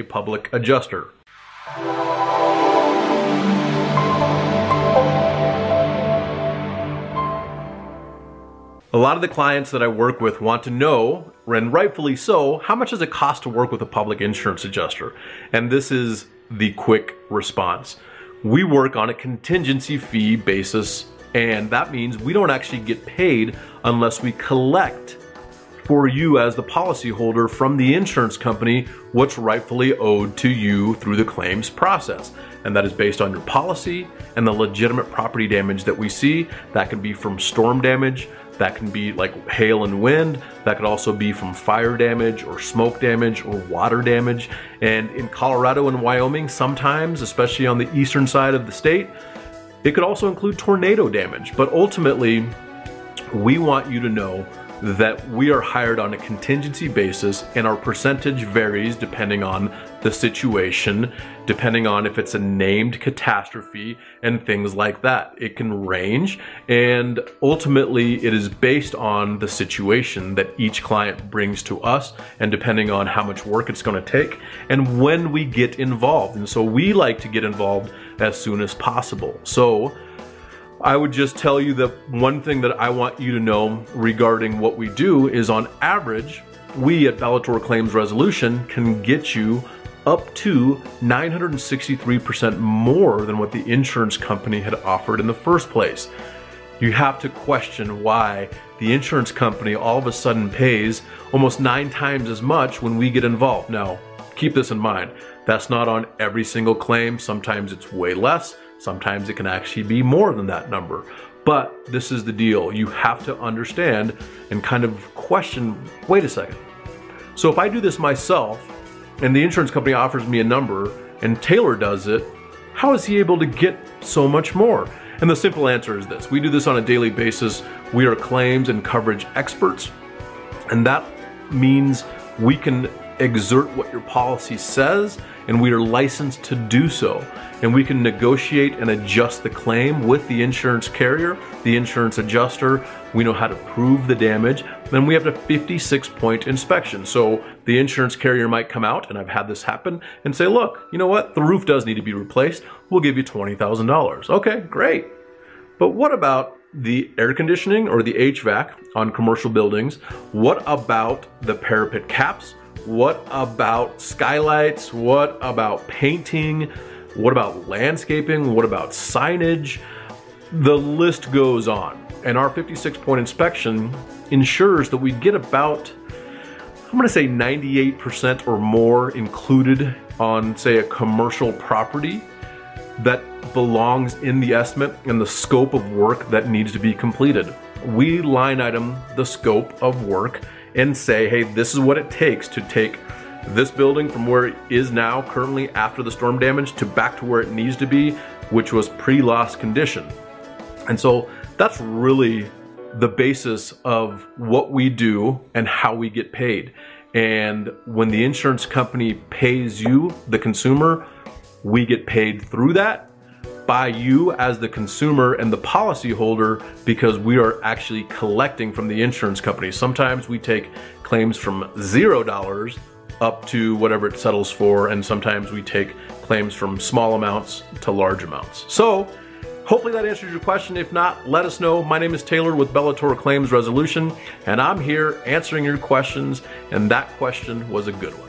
public adjuster. A lot of the clients that I work with want to know, and rightfully so, how much does it cost to work with a public insurance adjuster? And this is the quick response. We work on a contingency fee basis, and that means we don't actually get paid unless we collect for you as the policyholder from the insurance company what's rightfully owed to you through the claims process. And that is based on your policy and the legitimate property damage that we see. That can be from storm damage, that can be like hail and wind, that could also be from fire damage or smoke damage or water damage. And in Colorado and Wyoming, sometimes, especially on the eastern side of the state, it could also include tornado damage. But ultimately, we want you to know that we are hired on a contingency basis, and our percentage varies depending on the situation, depending on if it's a named catastrophe and things like that. It can range, and ultimately it is based on the situation that each client brings to us, and depending on how much work it's going to take and when we get involved. And so we like to get involved as soon as possible. So I would just tell you that one thing that I want you to know regarding what we do is, on average, we at Bellator Claims Resolution can get you up to 963% more than what the insurance company had offered in the first place. You have to question why the insurance company all of a sudden pays almost 9 times as much when we get involved. Now, keep this in mind. That's not on every single claim. Sometimes it's way less. Sometimes it can actually be more than that number. But this is the deal. You have to understand and kind of question, wait a second. So if I do this myself and the insurance company offers me a number and Taylor does it, how is he able to get so much more? And the simple answer is this. We do this on a daily basis. We are claims and coverage experts. And that means we can exert what your policy says, and we are licensed to do so. And we can negotiate and adjust the claim with the insurance carrier, the insurance adjuster. We know how to prove the damage. Then we have a 56-point inspection. So the insurance carrier might come out, and I've had this happen, and say, look, you know what? The roof does need to be replaced. We'll give you $20,000. Okay, great. But what about the air conditioning or the HVAC on commercial buildings? What about the parapet caps? What about skylights? What about painting? What about landscaping? What about signage? The list goes on. And our 56-point inspection ensures that we get about, I'm gonna say 98% or more included on, say, a commercial property that belongs in the estimate and the scope of work that needs to be completed. We line item the scope of work and say, hey, this is what it takes to take this building from where it is now currently after the storm damage to back to where it needs to be, which was pre-loss condition. And so that's really the basis of what we do and how we get paid. And when the insurance company pays you, the consumer, we get paid through that by you as the consumer and the policyholder, because we are actually collecting from the insurance company. Sometimes we take claims from $0 up to whatever it settles for, and sometimes we take claims from small amounts to large amounts. So hopefully that answers your question. If not, let us know. My name is Taylor with Bellator Claims Resolution, and I'm here answering your questions, and that question was a good one.